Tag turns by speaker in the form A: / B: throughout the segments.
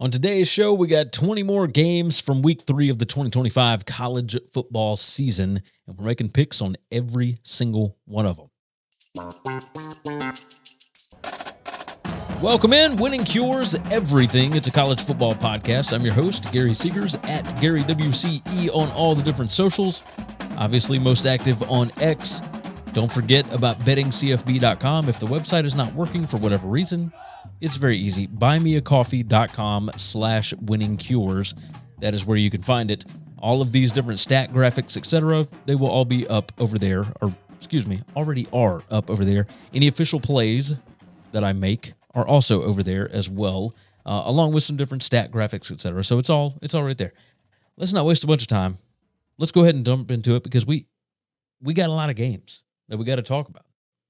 A: On today's show, we got 20 more games from week 3 of the 2025 college football season, and we're making picks on every single one of them. Welcome in. Winning cures everything. It's a college football podcast. I'm your host, Gary Seegers, at GaryWCE on all the different socials. Obviously, most active on X. Don't forget about bettingcfb.com. If the website is not working for whatever reason, it's very easy. Buymeacoffee.com/winningcures. That is where you can find it. All of these different stat graphics, etc., they will all be up over there, already are up over there. Any official plays that I make are also over there as well, along with some different stat graphics, etc. So it's all right there. Let's not waste a bunch of time. Let's go ahead and jump into it because we got a lot of games that we got to talk about.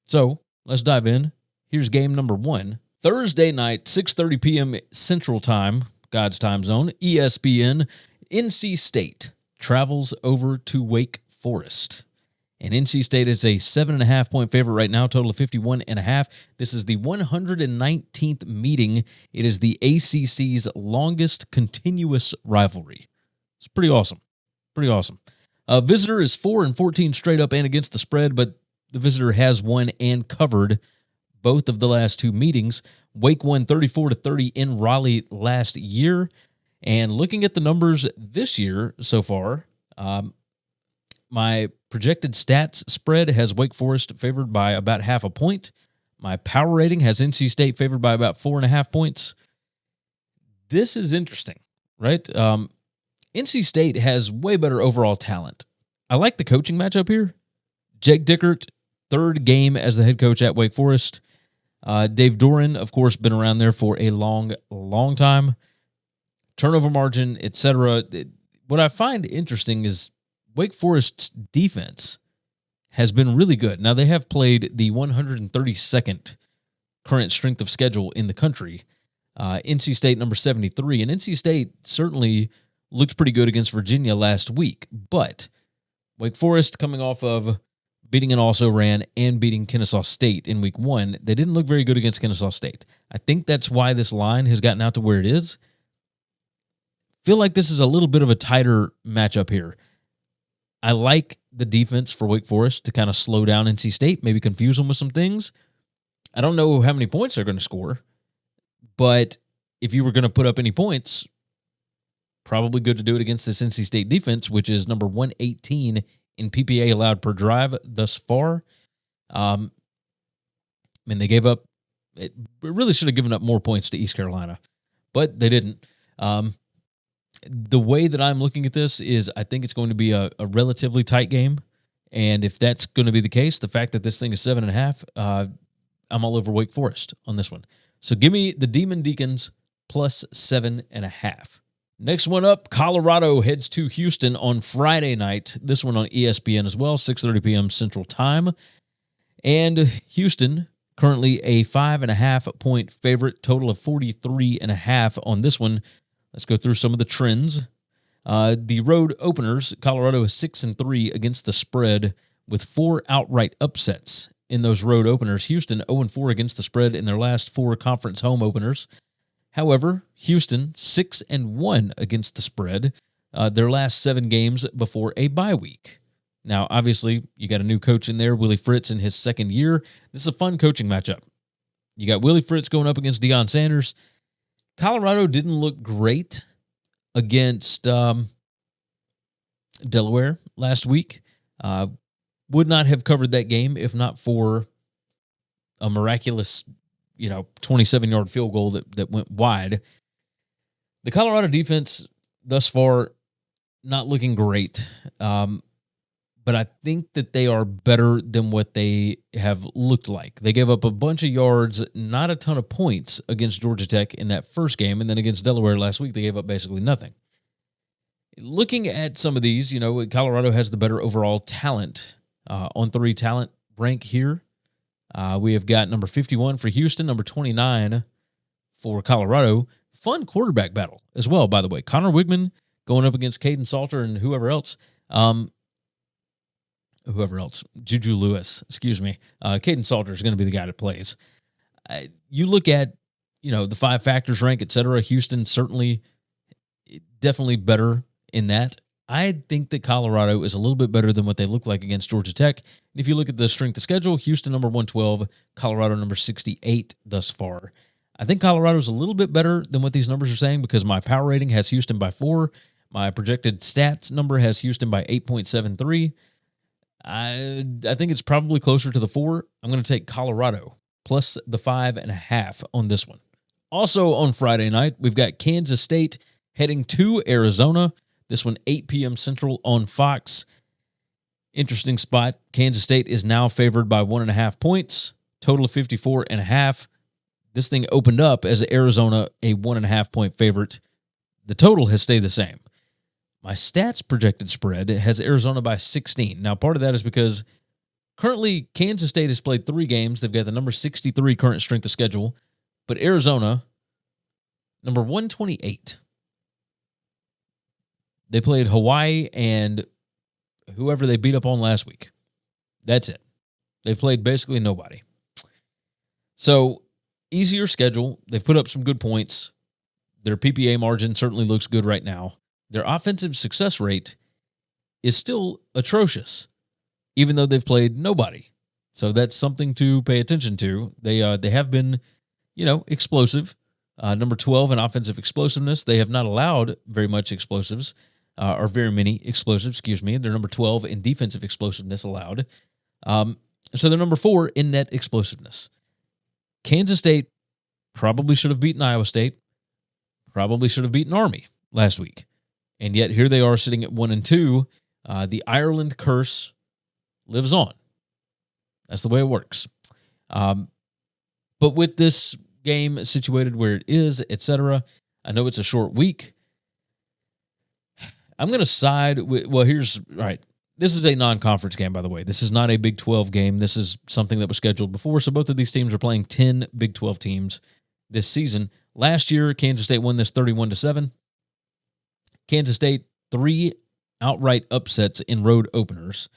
A: So let's dive in. Here's game number 1. Thursday night, 6:30 p.m. Central Time, God's time zone, ESPN, NC State travels over to Wake Forest. And NC State is a 7.5-point favorite right now, total of 51.5. This is the 119th meeting. It is the ACC's longest continuous rivalry. It's pretty awesome. Visitor is 4-14 straight up and against the spread, but the visitor has won and covered both of the last 2 meetings. Wake won 34-30 in Raleigh last year. And looking at the numbers this year so far, my projected stats spread has Wake Forest favored by about 0.5 point. My power rating has NC State favored by about 4.5 points. This is interesting, right? NC State has way better overall talent. I like the coaching matchup here. Jake Dickert, 3rd game as the head coach at Wake Forest. Dave Doran, of course, been around there for a long time. Turnover margin, etc. What I find interesting is Wake Forest's defense has been really good. Now, they have played the 132nd current strength of schedule in the country. NC State number 73. And NC State certainly looked pretty good against Virginia last week. But Wake Forest coming off of beating an also-ran and beating Kennesaw State in week 1, they didn't look very good against Kennesaw State. I think that's why this line has gotten out to where it is. Feel like this is a little bit of a tighter matchup here. I like the defense for Wake Forest to kind of slow down NC State, maybe confuse them with some things. I don't know how many points they're going to score, but if you were going to put up any points, probably good to do it against this NC State defense, which is number 118 in PPA allowed per drive thus far. They gave up. It really should have given up more points to East Carolina, but they didn't. The way that I'm looking at this is I think it's going to be a relatively tight game. And if that's going to be the case, the fact that this thing is 7.5, I'm all over Wake Forest on this one. So give me the Demon Deacons plus 7.5. Next one up, Colorado heads to Houston on Friday night. This one on ESPN as well, 6:30 p.m. Central Time. And Houston, currently a 5.5-point favorite, total of 43.5 on this one. Let's go through some of the trends. The road openers, Colorado is 6-3 against the spread with 4 outright upsets in those road openers. Houston 0-4 against the spread in their last 4 conference home openers. However, Houston 6-1 against the spread, their last 7 games before a bye week. Now, obviously, you got a new coach in there, Willie Fritz, in his 2nd year. This is a fun coaching matchup. You got Willie Fritz going up against Deion Sanders. Colorado didn't look great against Delaware last week. Would not have covered that game if not for a miraculous 27-yard field goal that went wide. The Colorado defense thus far not looking great, but I think that they are better than what they have looked like. They gave up a bunch of yards, not a ton of points against Georgia Tech in that first game, and then against Delaware last week, they gave up basically nothing. Looking at some of these, Colorado has the better overall talent. On 3 talent rank here, we have got number 51 for Houston, number 29 for Colorado. Fun quarterback battle as well, by the way. Connor Wigman going up against Caden Salter and whoever else. Juju Lewis, excuse me. Caden Salter is going to be the guy that plays. You look at the five factors rank, etc. Houston certainly, definitely better in that. I think that Colorado is a little bit better than what they look like against Georgia Tech. And if you look at the strength of schedule, Houston number 112, Colorado number 68 thus far. I think Colorado's a little bit better than what these numbers are saying because my power rating has Houston by 4. My projected stats number has Houston by 8.73. I think it's probably closer to the 4. I'm going to take Colorado plus the 5.5 on this one. Also on Friday night, we've got Kansas State heading to Arizona. This one, 8 p.m. Central on Fox. Interesting spot. Kansas State is now favored by 1.5 points. Total of 54.5. This thing opened up as Arizona a 1.5 point favorite. The total has stayed the same. My stats projected spread has Arizona by 16. Now, part of that is because currently Kansas State has played 3 games. They've got the number 63 current strength of schedule. But Arizona, number 128. They played Hawaii and whoever they beat up on last week. That's it. They've played basically nobody. So, easier schedule. They've put up some good points. Their PPA margin certainly looks good right now. Their offensive success rate is still atrocious, even though they've played nobody. So that's something to pay attention to. They have been, explosive. Number 12 in offensive explosiveness. They have not allowed very much explosives. Or very many explosives, excuse me. They're number 12 in defensive explosiveness allowed. So they're number 4 in net explosiveness. Kansas State probably should have beaten Iowa State, probably should have beaten Army last week. And yet here they are sitting at 1-2. The Ireland curse lives on. That's the way it works. But with this game situated where it is, etc., I know it's a short week. I'm going to side with, this is a non-conference game, by the way. This is not a Big 12 game. This is something that was scheduled before. So both of these teams are playing 10 Big 12 teams this season. Last year, Kansas State won this 31-7. Kansas State, 3 outright upsets in road openers.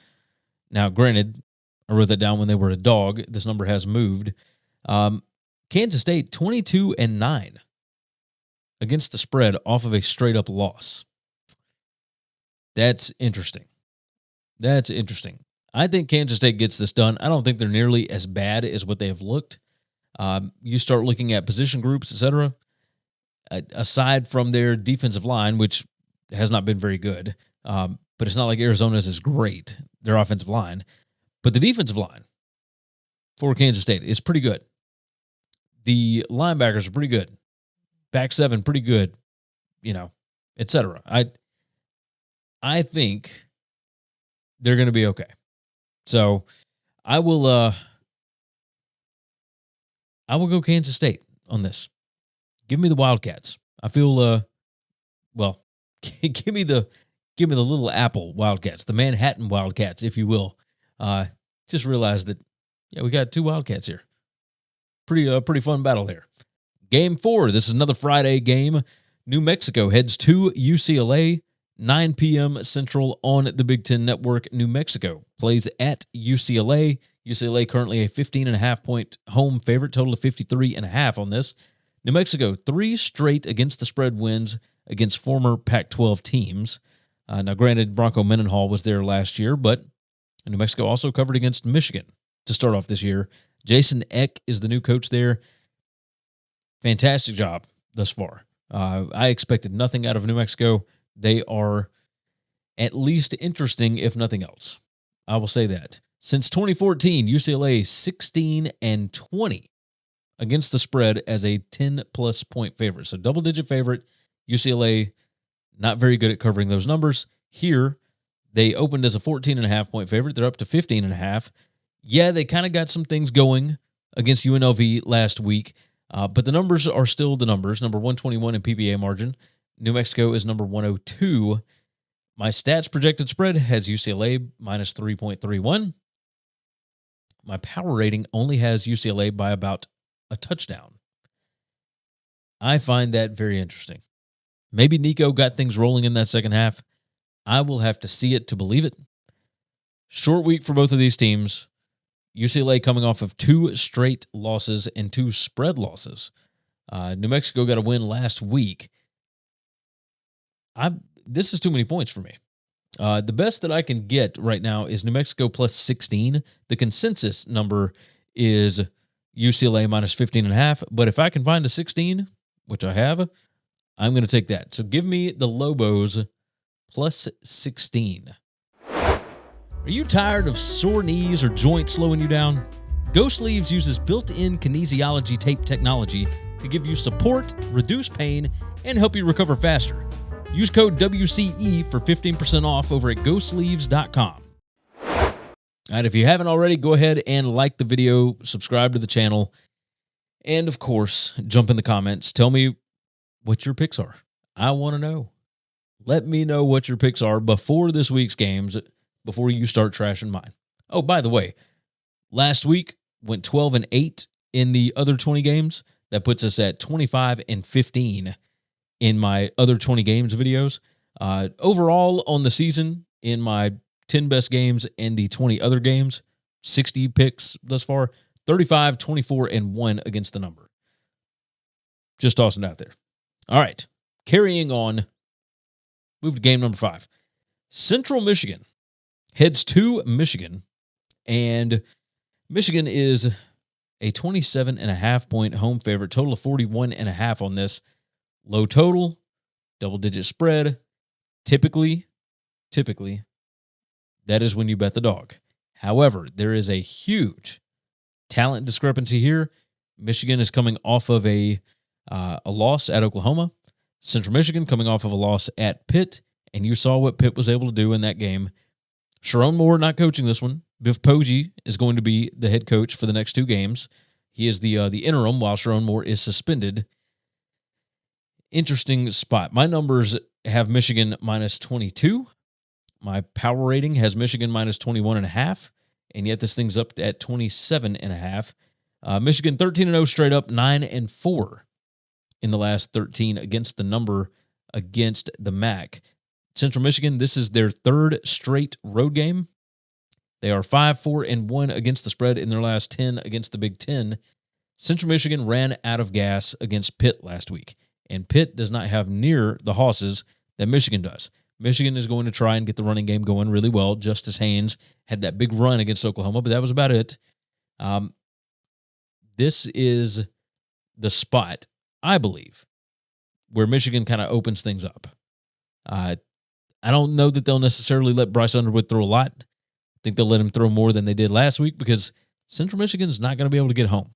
A: Now, granted, I wrote that down when they were a dog. This number has moved. Kansas State, 22-9 against the spread off of a straight-up loss. That's interesting. I think Kansas State gets this done. I don't think they're nearly as bad as what they have looked. You start looking at position groups, etc. Aside from their defensive line, which has not been very good, but it's not like Arizona's is great, their offensive line. But the defensive line for Kansas State is pretty good. The linebackers are pretty good. Back 7, pretty good, etc. I think they're going to be okay. So I will go Kansas State on this. Give me the Wildcats. I feel give me the Little Apple Wildcats, the Manhattan Wildcats, if you will. Just realized that we got 2 Wildcats here. Pretty fun battle there. Game 4. This is another Friday game. New Mexico heads to UCLA. 9 p.m. Central on the Big Ten Network. New Mexico plays at UCLA. UCLA currently a 15.5 point home favorite, total of 53.5 on this. New Mexico, 3 straight against the spread wins against former Pac-12 teams. Now, granted, Bronco Mendenhall was there last year, but New Mexico also covered against Michigan to start off this year. Jason Eck is the new coach there. Fantastic job thus far. I expected nothing out of New Mexico. They are at least interesting, if nothing else. I will say that. Since 2014, UCLA 16-20 against the spread as a 10-plus point favorite. So double-digit favorite. UCLA not very good at covering those numbers. Here, they opened as a 14.5 point favorite. They're up to 15.5. Yeah, they kind of got some things going against UNLV last week, but the numbers are still the numbers. Number 121 in PPA margin. New Mexico is number 102. My stats projected spread has UCLA minus 3.31. My power rating only has UCLA by about a touchdown. I find that very interesting. Maybe Nico got things rolling in that second half. I will have to see it to believe it. Short week for both of these teams. UCLA coming off of 2 straight losses and 2 spread losses. New Mexico got a win last week. This is too many points for me. The best that I can get right now is New Mexico plus 16. The consensus number is UCLA minus 15.5. But if I can find a 16, which I have, I'm going to take that. So give me the Lobos plus 16. Are you tired of sore knees or joints slowing you down? Go Sleeves uses built-in kinesiology tape technology to give you support, reduce pain, and help you recover faster. Use code WCE for 15% off over at GoSleeves.com. All right, if you haven't already, go ahead and like the video, subscribe to the channel, and of course, jump in the comments. Tell me what your picks are. I want to know. Let me know what your picks are before this week's games, before you start trashing mine. Oh, by the way, last week went 12-8 in the other 20 games. That puts us at 25-15 in my other 20 games videos. Overall on the season, in my 10 best games and the 20 other games, 60 picks thus far, 35, 24, and 1 against the number. Just tossing it out there. All right, carrying on. Move to game number 5. Central Michigan heads to Michigan, and Michigan is a 27.5 point home favorite, total of 41.5 on this. Low total, double-digit spread. Typically, that is when you bet the dog. However, there is a huge talent discrepancy here. Michigan is coming off of a loss at Oklahoma. Central Michigan coming off of a loss at Pitt, and you saw what Pitt was able to do in that game. Sharon Moore not coaching this one. Biff Poggi is going to be the head coach for the next 2 games. He is the interim while Sharon Moore is suspended. Interesting spot. My numbers have Michigan minus 22. My power rating has Michigan minus 21.5, and yet this thing's up at 27.5. Michigan 13-0 straight up, 9-4 in the last 13 against the number against the MAC. Central Michigan, this is their 3rd straight road game. They are 5-4-1 against the spread in their last 10 against the Big Ten. Central Michigan ran out of gas against Pitt last week, and Pitt does not have near the hosses that Michigan does. Michigan is going to try and get the running game going really well. Justice Haynes had that big run against Oklahoma, but that was about it. This is the spot, I believe, where Michigan kind of opens things up. I don't know that they'll necessarily let Bryce Underwood throw a lot. I think they'll let him throw more than they did last week because Central Michigan's not going to be able to get home.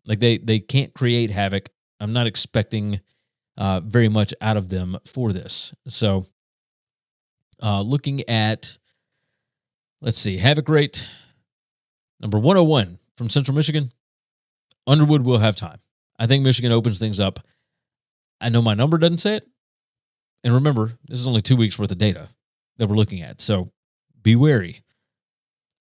A: Like they can't create havoc. I'm not expecting very much out of them for this. So looking at, let's see, havoc rate, number 101 from Central Michigan. Underwood will have time. I think Michigan opens things up. I know my number doesn't say it. And remember, this is only 2 weeks worth of data that we're looking at. So be wary.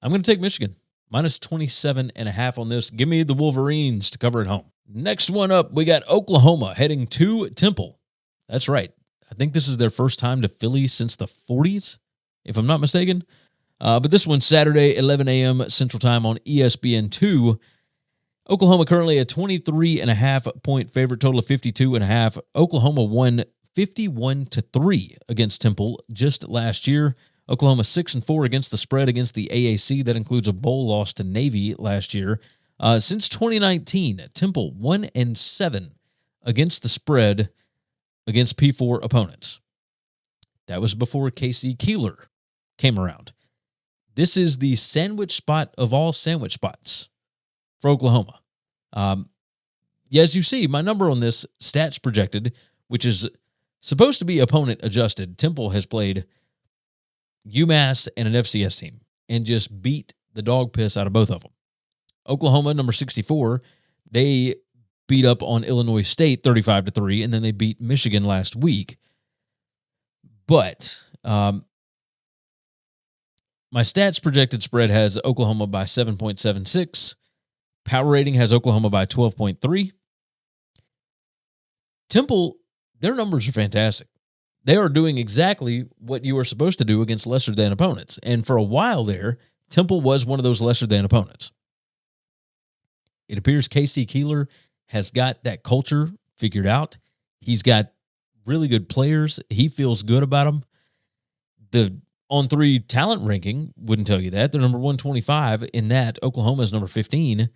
A: I'm going to take Michigan. Minus 27.5 on this. Give me the Wolverines to cover at home. Next one up, we got Oklahoma heading to Temple. That's right. I think this is their first time to Philly since the 40s, if I'm not mistaken. But this one's Saturday, 11 a.m. Central Time on ESPN2. Oklahoma currently a 23.5 point favorite, total of 52.5. Oklahoma won 51-3 against Temple just last year. Oklahoma 6-4 against the spread against the AAC. That includes a bowl loss to Navy last year. Since 2019, Temple 1-7 against the spread against P4 opponents. That was before Casey Keeler came around. This is the sandwich spot of all sandwich spots for Oklahoma. As you see, my number on this stats projected, which is supposed to be opponent adjusted. Temple has played UMass and an FCS team and just beat the dog piss out of both of them. Oklahoma, number 64, they beat up on Illinois State 35-3, and then they beat Michigan last week. But my stats projected spread has Oklahoma by 7.76. Power rating has Oklahoma by 12.3. Temple, their numbers are fantastic. They are doing exactly what you are supposed to do against lesser-than opponents. And for a while there, Temple was one of those lesser-than opponents. It appears Casey Keeler has got that culture figured out. He's got really good players. He feels good about them. The On3 talent ranking wouldn't tell you that. They're number 125 in that. Oklahoma is number 15.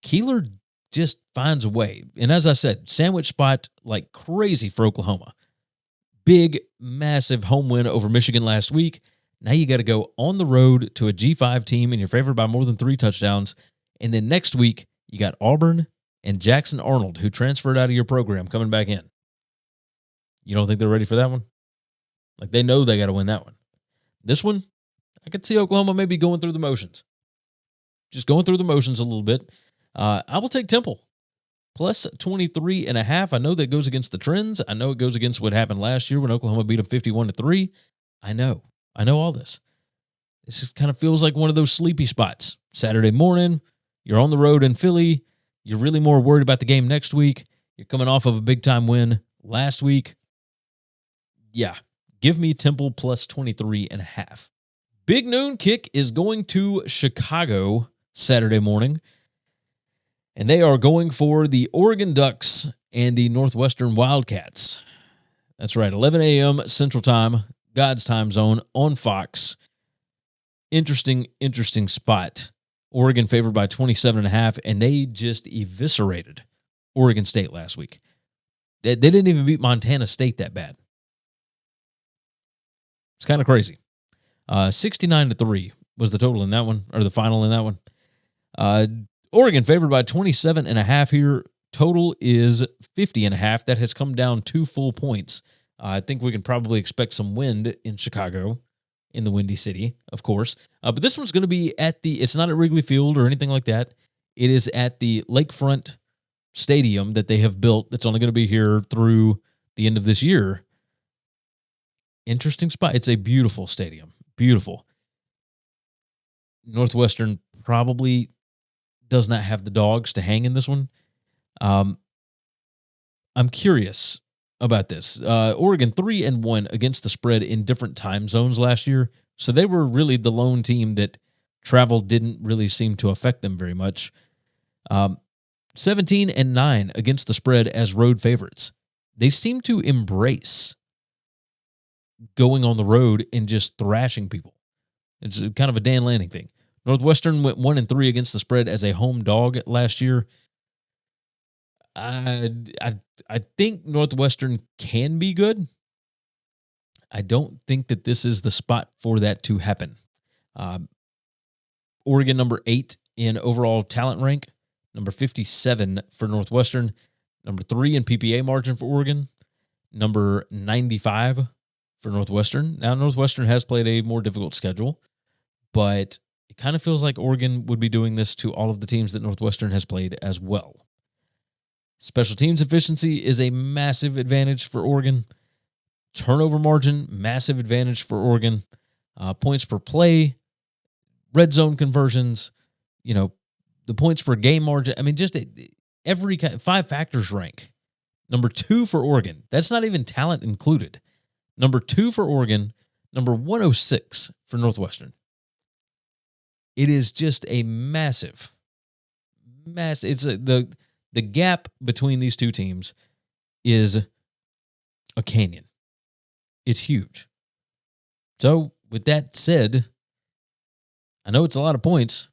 A: Keeler just finds a way. And as I said, sandwich spot like crazy for Oklahoma. Big, massive home win over Michigan last week. Now you got to go on the road to a G5 team and you're favored by more than 3 touchdowns. And then next week, you got Auburn and Jackson Arnold, who transferred out of your program, coming back in. You don't think they're ready for that one? Like, they know they got to win that one. This one, I could see Oklahoma maybe going through the motions. Just going through the motions a little bit. I will take Temple. Plus 23.5. I know that goes against the trends. I know it goes against what happened last year when Oklahoma beat them 51-3. I know all this. This just kind of feels like one of those sleepy spots. Saturday morning, you're on the road in Philly. You're really more worried about the game next week. You're coming off of a big-time win last week. Yeah, give me Temple plus 23.5. Big noon kick is going to Chicago Saturday morning. And they are going for the Oregon Ducks and the Northwestern Wildcats. That's right, 11 a.m. Central Time, God's time zone on Fox. Interesting spot. Oregon favored by 27.5, and they just eviscerated Oregon State last week. They didn't even beat Montana State that bad. It's kind of crazy. 69-3 was the total in that one, or the final in that one. Oregon favored by 27.5 here. Total is 50.5. That has come down 2 full points. I think we can probably expect some wind in Chicago, in the Windy City, of course. But this one's going to be it's not at Wrigley Field or anything like that. It is at the Lakefront Stadium that they have built that's only going to be here through the end of this year. Interesting spot. It's a beautiful stadium. Beautiful. Northwestern probably does not have the dogs to hang in this one. I'm curious about this. Oregon 3-1 against the spread in different time zones last year. So they were really the lone team that travel didn't really seem to affect them very much. 17-9 against the spread as road favorites. They seem to embrace going on the road and just thrashing people. It's kind of a Dan Lanning thing. Northwestern went 1-3 against the spread as a home dog last year. I think Northwestern can be good. I don't think that this is the spot for that to happen. Oregon number 8 in overall talent rank, number 57 for Northwestern, number 3 in PPA margin for Oregon, number 95 for Northwestern. Now, Northwestern has played a more difficult schedule, but it kind of feels like Oregon would be doing this to all of the teams that Northwestern has played as well. Special teams efficiency is a massive advantage for Oregon. Turnover margin, massive advantage for Oregon. Points per play, red zone conversions, the points per game margin. I mean, just every 5 factors rank. Number 2 for Oregon. That's not even talent included. Number 2 for Oregon. Number 106 for Northwestern. It is just a massive. It's the gap between these two teams is a canyon. It's huge. So, with that said, I know it's a lot of points.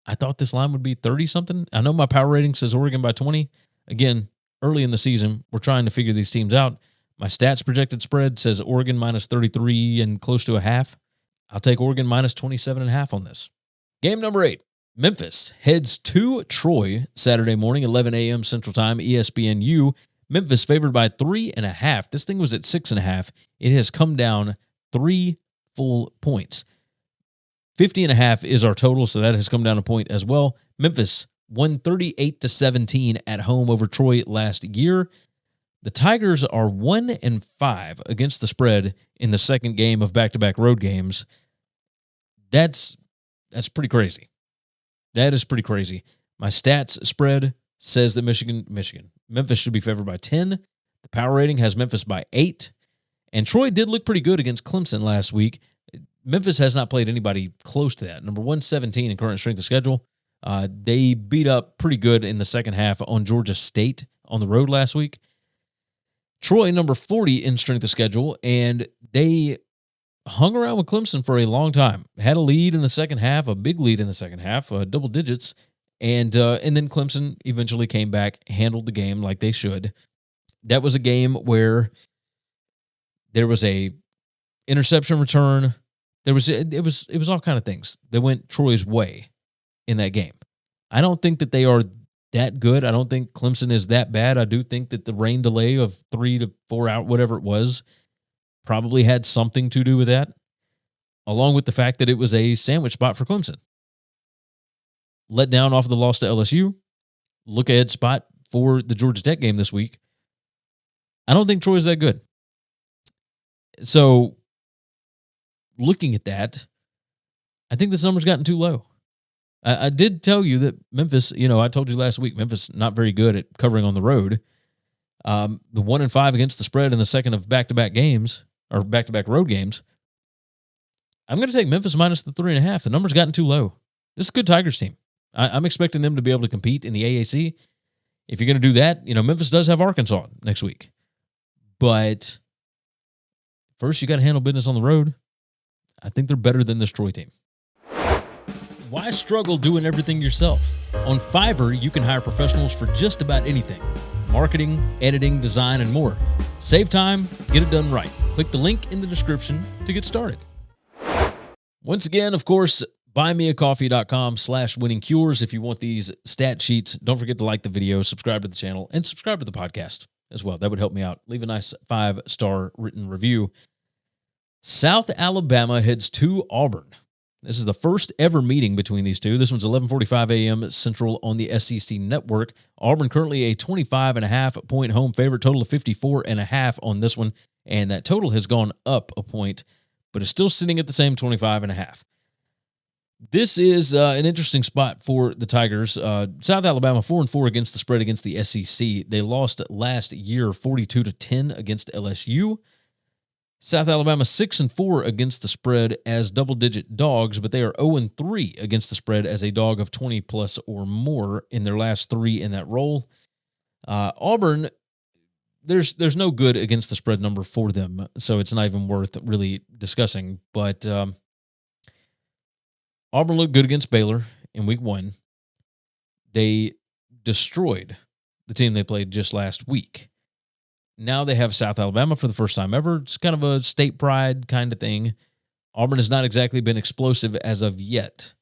A: I thought this line would be 30-something. I know my power rating says Oregon by 20. Again, early in the season, we're trying to figure these teams out. My stats projected spread says Oregon minus 33 and close to a half. I'll take Oregon minus 27.5 on this. Game number 8. Memphis heads to Troy Saturday morning, 11 a.m. Central Time, ESPNU. Memphis favored by 3.5. This thing was at 6.5. It has come down 3 full points. 50.5 is our total, so that has come down a point as well. Memphis won 38-17 at home over Troy last year. The Tigers are 1-5 against the spread in the second game of back-to-back road games. That's pretty crazy. That is pretty crazy. My stats spread says that Memphis should be favored by 10. The power rating has Memphis by 8. And Troy did look pretty good against Clemson last week. Memphis has not played anybody close to that. Number 117 in current strength of schedule. They beat up pretty good in the second half on Georgia State on the road last week. Troy, number 40 in strength of schedule, and they hung around with Clemson for a long time. Had a lead in the second half, a big lead in the second half, double digits, and then Clemson eventually came back, handled the game like they should. That was a game where there was a interception return. It was all kind of things that went Troy's way in that game. I don't think that they are that good. I don't think Clemson is that bad. I do think that the rain delay of 3 to 4 out, whatever it was, probably had something to do with that, along with the fact that it was a sandwich spot for Clemson. Let down off of the loss to LSU, look ahead spot for the Georgia Tech game this week. I don't think Troy's that good. So, looking at that, I think this number's gotten too low. I did tell you that Memphis, I told you last week, Memphis not very good at covering on the road. The 1-5 against the spread in the second of back-to-back games, or back-to-back road games. I'm going to take Memphis minus the 3.5. The number's gotten too low. This is a good Tigers team. I'm expecting them to be able to compete in the AAC. If you're going to do that, Memphis does have Arkansas next week. But first, you got to handle business on the road. I think they're better than this Troy team. Why struggle doing everything yourself? On Fiverr, you can hire professionals for just about anything. Marketing, editing, design, and more. Save time, get it done right. Click the link in the description to get started. Once again, of course, buymeacoffee.com/winningcures if you want these stat sheets. Don't forget to like the video, subscribe to the channel, and subscribe to the podcast as well. That would help me out. Leave a nice 5-star written review. South Alabama heads to Auburn. This is the first ever meeting between these two. This one's 11:45 a.m. Central on the SEC Network. Auburn currently a 25.5 point home favorite, total of 54.5 on this one, and that total has gone up a point, but is still sitting at the same 25.5. This is an interesting spot for the Tigers. South Alabama 4-4 against the spread against the SEC. They lost last year 42-10 against LSU. South Alabama 6-4 against the spread as double-digit dogs, but they are 0-3 against the spread as a dog of 20+ or more in their last 3 in that role. Auburn, there's no good against the spread number for them, so it's not even worth really discussing. But Auburn looked good against Baylor in week 1. They destroyed the team they played just last week. Now they have South Alabama for the first time ever. It's kind of a state pride kind of thing. Auburn has not exactly been explosive as of yet.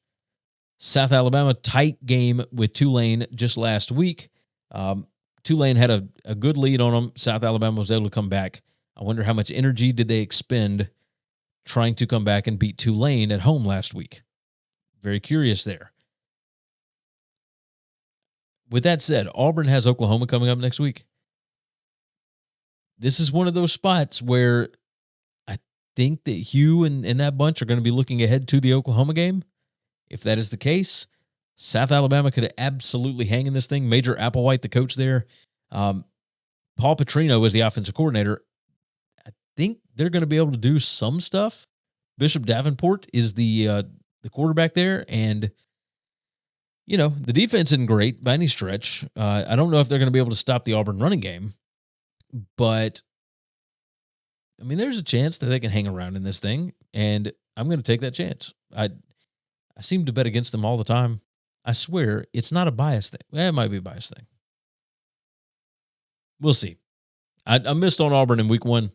A: South Alabama, tight game with Tulane just last week. Tulane had a good lead on them. South Alabama was able to come back. I wonder how much energy did they expend trying to come back and beat Tulane at home last week. Very curious there. With that said, Auburn has Oklahoma coming up next week. This is one of those spots where I think that Hugh and that bunch are going to be looking ahead to the Oklahoma game. If that is the case, South Alabama could absolutely hang in this thing. Major Applewhite, the coach there. Paul Petrino is the offensive coordinator. I think they're going to be able to do some stuff. Bishop Davenport is the quarterback there, and the defense isn't great by any stretch. I don't know if they're going to be able to stop the Auburn running game. But, there's a chance that they can hang around in this thing, and I'm going to take that chance. I seem to bet against them all the time. I swear, it's not a bias thing. It might be a bias thing. We'll see. I missed on Auburn in week 1.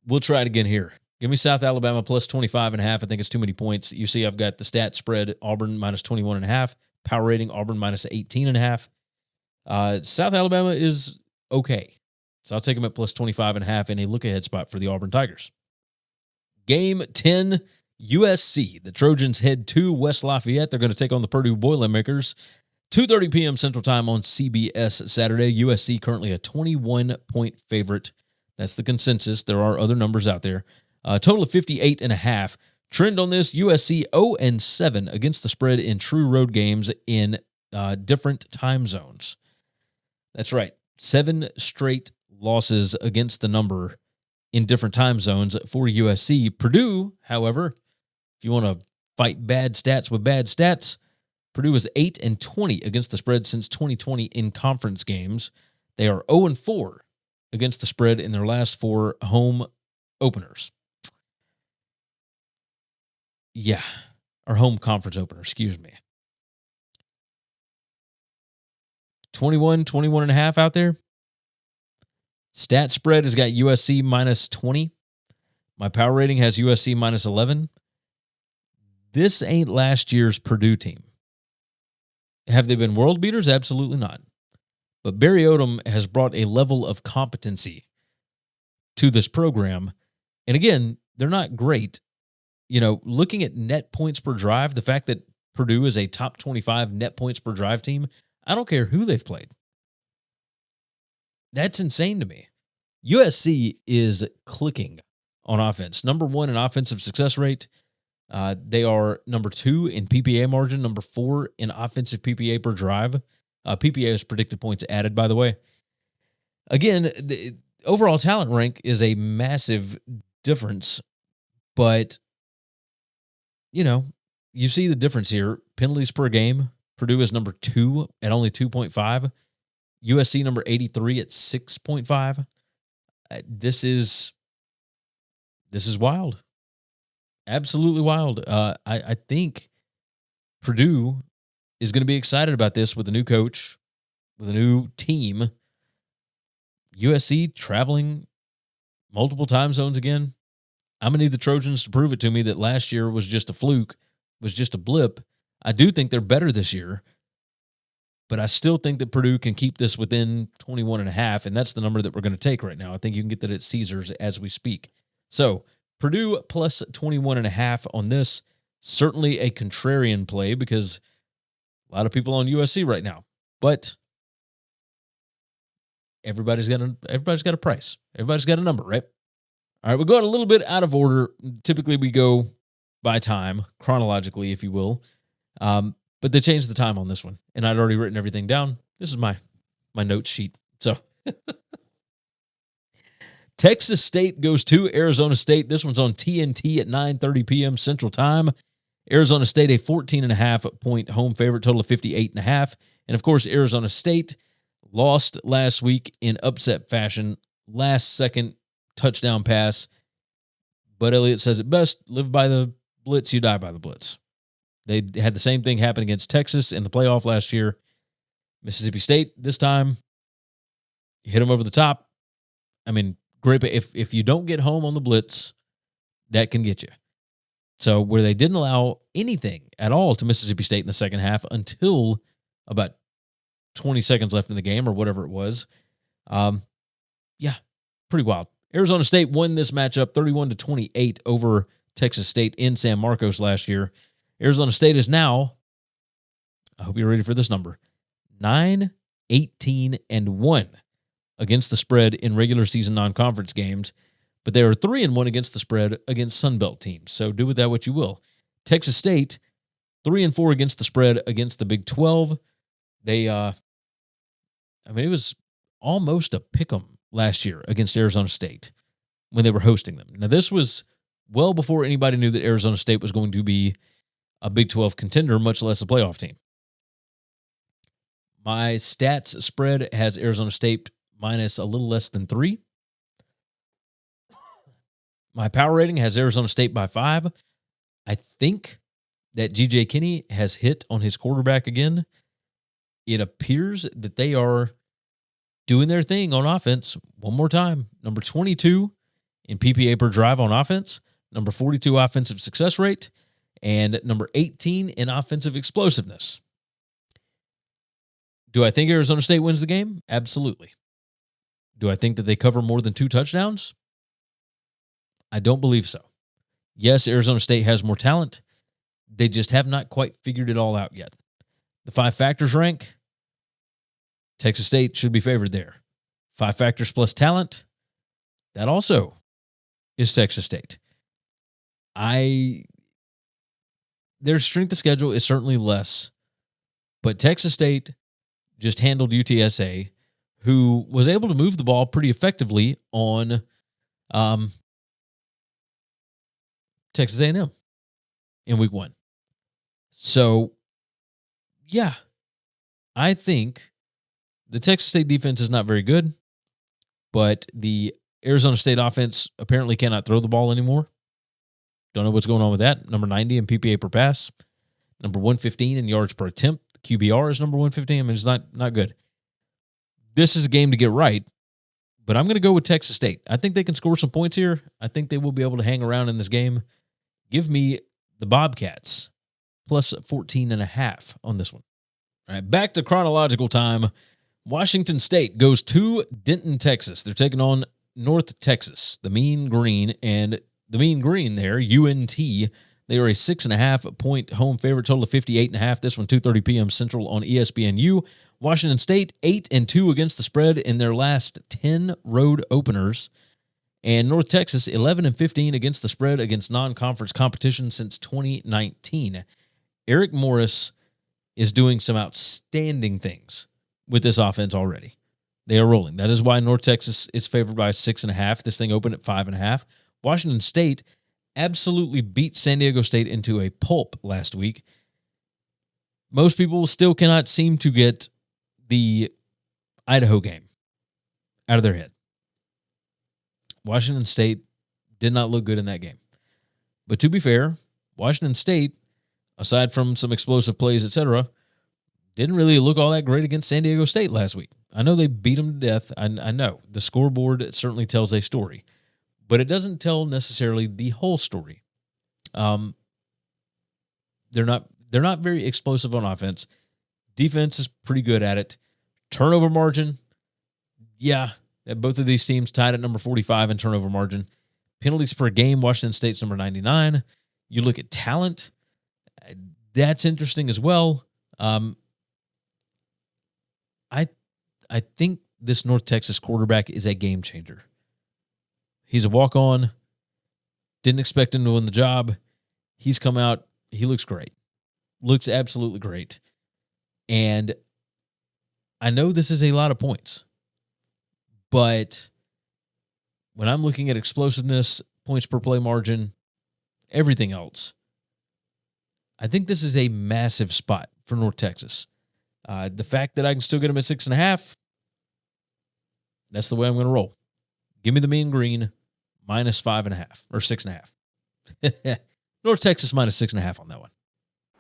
A: We'll try it again here. Give me South Alabama plus 25.5. I think it's too many points. You see I've got the stat spread, Auburn minus 21.5. Power rating, Auburn minus 18.5. South Alabama is okay. So I'll take them at plus 25.5 in a look-ahead spot for the Auburn Tigers. Game 10, USC. The Trojans head to West Lafayette. They're going to take on the Purdue Boilermakers. 2:30 p.m. Central Time on CBS Saturday. USC currently a 21-point favorite. That's the consensus. There are other numbers out there. Total of 58.5. Trend on this, USC 0-7 against the spread in true road games in different time zones. That's right. 7 straight losses against the number in different time zones for USC. Purdue, however, if you want to fight bad stats with bad stats, Purdue is 8-20 against the spread since 2020 in conference games. They are 0-4 against the spread in their last 4 home openers. Yeah, or home conference opener, excuse me. 21.5 out there. Stat spread has got USC minus 20. My power rating has USC minus 11. This ain't last year's Purdue team. Have they been world beaters? Absolutely not. But Barry Odom has brought a level of competency to this program. And again, they're not great. You know, looking at net points per drive, the fact that Purdue is a top 25 net points per drive team, I don't care who they've played. That's insane to me. USC is clicking on offense. Number 1 in offensive success rate. They are number 2 in PPA margin, number 4 in offensive PPA per drive. PPA is predicted points added, by the way. Again, the overall talent rank is a massive difference, but, you know, you see the difference here. Penalties per game, Purdue is number 2 at only 2.5. USC number 83 at 6.5. This is wild. Absolutely wild. I think Purdue is going to be excited about this with a new coach, with a new team. USC traveling multiple time zones again. I'm going to need the Trojans to prove it to me that last year was just a fluke, was just a blip. I do think they're better this year, but I still think that Purdue can keep this within 21.5, and that's the number that we're going to take right now. I think you can get that at Caesars as we speak. So Purdue plus 21.5 on this. Certainly a contrarian play because a lot of people on USC right now, but everybody's got a price. Everybody's got a number, right? All right, we're going a little bit out of order. Typically, we go by time, chronologically, if you will. But they changed the time on this one, and I'd already written everything down. This is my note sheet. So Texas State goes to Arizona State. This one's on TNT at 9:30 p.m. Central Time. Arizona State, a 14.5 point home favorite, total of 58.5. And of course, Arizona State lost last week in upset fashion. Last second touchdown pass. Bud Elliott says it best: live by the blitz, you die by the blitz. They had the same thing happen against Texas in the playoff last year. Mississippi State, this time, hit them over the top. I mean, great. If you don't get home on the blitz, that can get you. So where they didn't allow anything at all to Mississippi State in the second half until about 20 seconds left in the game or whatever it was. Yeah, pretty wild. Arizona State won this matchup 31-28 over Texas State in San Marcos last year. Arizona State is now, I hope you're ready for this number, 9-18-1 against the spread in regular season non-conference games, but they are 3-1 against the spread against Sun Belt teams. So do with that what you will. Texas State, 3-4 against the spread against the Big 12. They, it was almost a pick'em last year against Arizona State when they were hosting them. Now, this was well before anybody knew that Arizona State was going to be a Big 12 contender, much less a playoff team. My stats spread has Arizona State minus a little less than 3. My power rating has Arizona State by 5. I think that G.J. Kinney has hit on his quarterback again. It appears that they are doing their thing on offense one more time. Number 22 in PPA per drive on offense, number 42 offensive success rate, and number 18 in offensive explosiveness. Do I think Arizona State wins the game? Absolutely. Do I think that they cover more than 2 touchdowns? I don't believe so. Yes, Arizona State has more talent. They just have not quite figured it all out yet. The 5 factors rank, Texas State should be favored there. 5 factors plus talent, that also is Texas State. Their strength of schedule is certainly less, but Texas State just handled UTSA, who was able to move the ball pretty effectively on Texas A&M in week 1. So Yeah, I think the Texas State defense is not very good, but the Arizona State offense apparently cannot throw the ball anymore. Don't know what's going on with that. Number 90 in PPA per pass, number 115 in yards per attempt. QBR is number 115. I mean, it's not good. This is a game to get right, but I'm going to go with Texas State. I think they can score some points here. I think they will be able to hang around in this game. Give me the Bobcats plus 14.5 on this one. All right, back to chronological time. Washington State goes to Denton, Texas. They're taking on North Texas, the Mean Green, and the Mean Green there, UNT. They are a 6.5 point home favorite, total of 58.5. This one, 2:30 p.m. Central on ESPNU. Washington State 8-2 against the spread in their last 10 road openers, and North Texas 11-15 against the spread against non-conference competition since 2019. Eric Morris is doing some outstanding things with this offense already. They are rolling. That is why North Texas is favored by 6.5. This thing opened at 5.5. Washington State absolutely beat San Diego State into a pulp last week. Most people still cannot seem to get the Idaho game out of their head. Washington State did not look good in that game. But to be fair, Washington State, aside from some explosive plays, etc., didn't really look all that great against San Diego State last week. I know they beat them to death. I know. The scoreboard certainly tells a story, but it doesn't tell necessarily the whole story. They're not very explosive on offense. Defense is pretty good at it. Turnover margin, yeah, both of these teams tied at number 45 in turnover margin. Penalties per game, Washington State's number 99. You look at talent, that's interesting as well. I think this North Texas quarterback is a game changer. He's a walk-on. Didn't expect him to win the job. He's come out. He looks great. Looks absolutely great. And I know this is a lot of points, but when I'm looking at explosiveness, points per play margin, everything else, I think this is a massive spot for North Texas. The fact that I can still get them at 6.5, that's the way I'm going to roll. Give me the Mean Green minus 5.5 or 6.5. North Texas minus 6.5 on that one.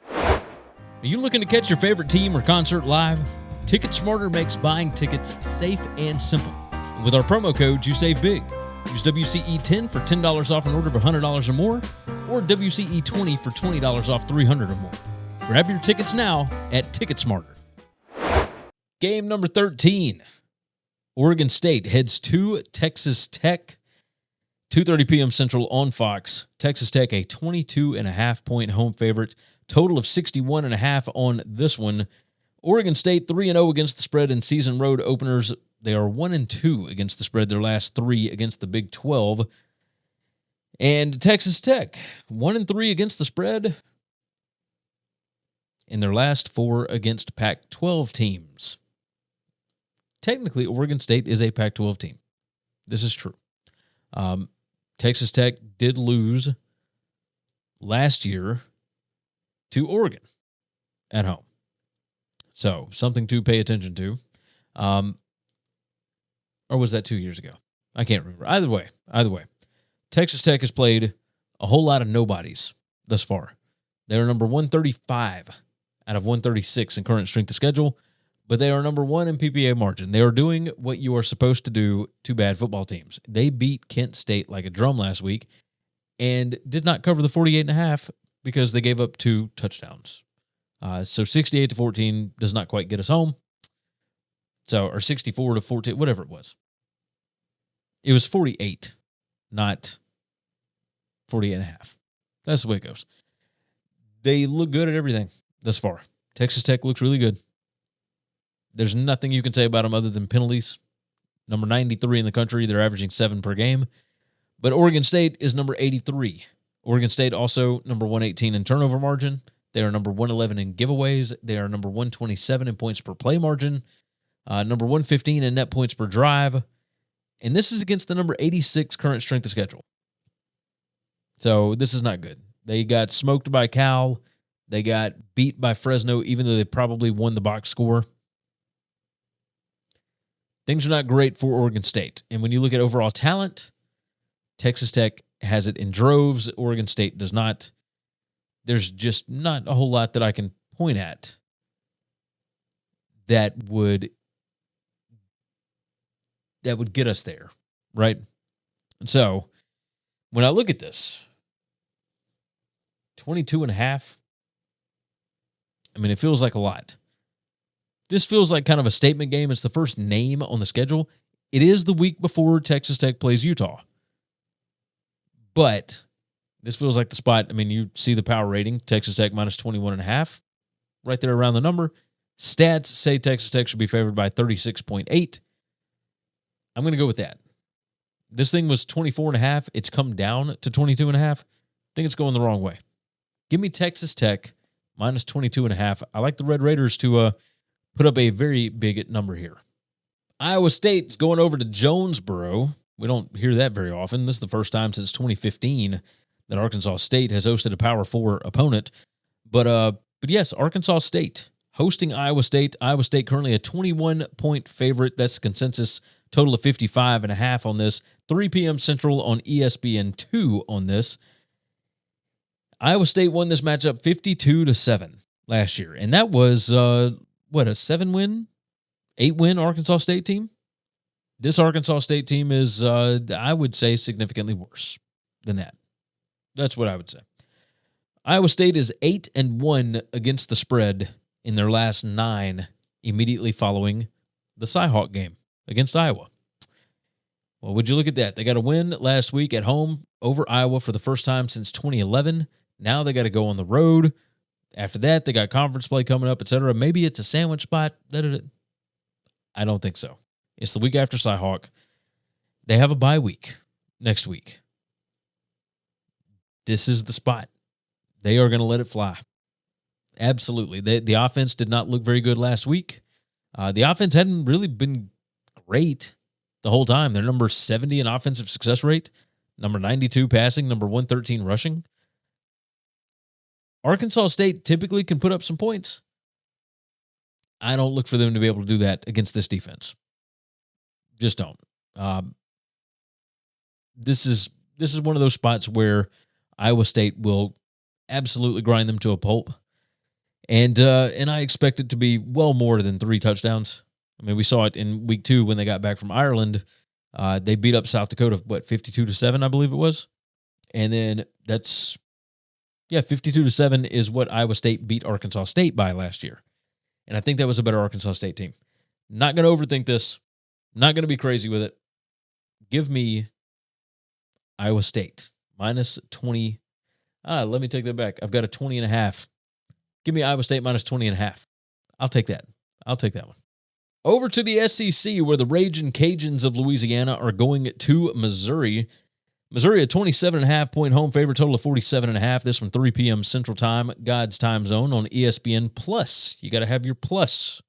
A: Are you looking to catch your favorite team or concert live? Ticket Smarter makes buying tickets safe and simple. And with our promo codes, you save big. Use WCE10 for $10 off an order of $100 or more, or WCE20 for $20 off $300 or more. Grab your tickets now at Ticket Smarter. Game number 13. Oregon State heads to Texas Tech. 2:30 p.m. Central on Fox. Texas Tech, a 22.5 point home favorite. Total of 61.5 on this one. Oregon State 3-0 against the spread in season road openers. They are 1-2 against the spread their last 3 against the Big 12. And Texas Tech 1-3 against the spread in their last 4 against Pac-12 teams. Technically, Oregon State is a Pac-12 team. This is true. Texas Tech did lose last year to Oregon at home. So, something to pay attention to. Or was that 2 years ago? I can't remember. Either way. Texas Tech has played a whole lot of nobodies thus far. They're number 135 out of 136 in current strength of schedule, but they are number 1 in PPA margin. They are doing what you are supposed to do to bad football teams. They beat Kent State like a drum last week and did not cover the 48.5 because they gave up 2 touchdowns. So 68-14 does not quite get us home. So, or 64-14, whatever it was. It was 48, not 48.5. That's the way it goes. They look good at everything thus far. Texas Tech looks really good. There's nothing you can say about them other than penalties. Number 93 in the country. They're averaging 7 per game. But Oregon State is number 83. Oregon State also number 118 in turnover margin. They are number 111 in giveaways. They are number 127 in points per play margin. Number 115 in net points per drive. And this is against the number 86 current strength of schedule. So this is not good. They got smoked by Cal. They got beat by Fresno, even though they probably won the box score. Things are not great for Oregon State. And when you look at overall talent, Texas Tech has it in droves. Oregon State does not. There's just not a whole lot that I can point at that would get us there, right? And so when I look at this, 22.5, I mean, it feels like a lot. This feels like kind of a statement game. It's the first name on the schedule. It is the week before Texas Tech plays Utah. But this feels like the spot. I mean, you see the power rating, Texas Tech minus 21.5, right there around the number. Stats say Texas Tech should be favored by 36.8. I'm going to go with that. This thing was 24.5. It's come down to 22.5. I think it's going the wrong way. Give me Texas Tech minus 22.5. I like the Red Raiders to put up a very big number here. Iowa State's going over to Jonesboro. We don't hear that very often. This is the first time since 2015 that Arkansas State has hosted a Power 4 opponent. But yes, Arkansas State hosting Iowa State. Iowa State currently a 21-point favorite. That's the consensus total of 55.5 on this. 3 p.m. Central on ESPN2 on this. Iowa State won this matchup 52-7 last year. And that was, a 7-win, 8-win Arkansas State team? This Arkansas State team is, I would say, significantly worse than that. That's what I would say. Iowa State is 8-1 against the spread in their last 9 immediately following the Cyhawk game against Iowa. Well, would you look at that? They got a win last week at home over Iowa for the first time since 2011. Now they got to go on the road. After that, they got conference play coming up, etc. Maybe it's a sandwich spot. I don't think so. It's the week after Cyhawk. They have a bye week next week. This is the spot. They are going to let it fly. Absolutely. The offense did not look very good last week. The offense hadn't really been great the whole time. They're number 70 in offensive success rate, number 92 passing, number 113 rushing. Arkansas State typically can put up some points. I don't look for them to be able to do that against this defense. Just don't. This is one of those spots where Iowa State will absolutely grind them to a pulp. And I expect it to be well more than 3 touchdowns. I mean, we saw it in week 2 when they got back from Ireland. They beat up South Dakota, 52-7, I believe it was. And then 52-7 is what Iowa State beat Arkansas State by last year. And I think that was a better Arkansas State team. Not going to overthink this. Not going to be crazy with it. Give me Iowa State minus 20. Let me take that back. I've got a 20.5. Give me Iowa State minus 20.5. I'll take that. I'll take that one. Over to the SEC, where the Ragin' Cajuns of Louisiana are going to Missouri. Missouri, a 27.5-point home favorite, total of 47.5. This one, 3 p.m. Central Time, God's time zone on ESPN Plus. You got to have your plus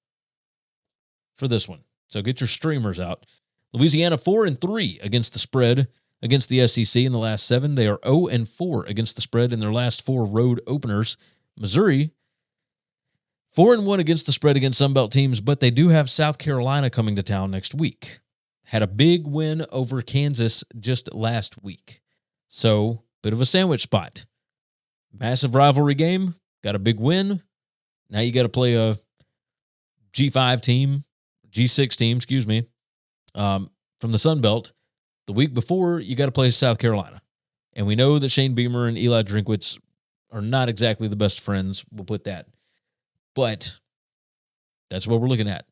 A: for this one. So get your streamers out. Louisiana 4-3 against the spread against the SEC in the last 7. They are 0-4 against the spread in their last 4 road openers. Missouri 4-1 against the spread against Sunbelt teams, but they do have South Carolina coming to town next week. Had a big win over Kansas just last week. So, bit of a sandwich spot. Massive rivalry game. Got a big win. Now you got to play a G5 team, G6 team, from the Sun Belt. The week before, you got to play South Carolina. And we know that Shane Beamer and Eli Drinkwitz are not exactly the best friends. We'll put that. But that's what we're looking at.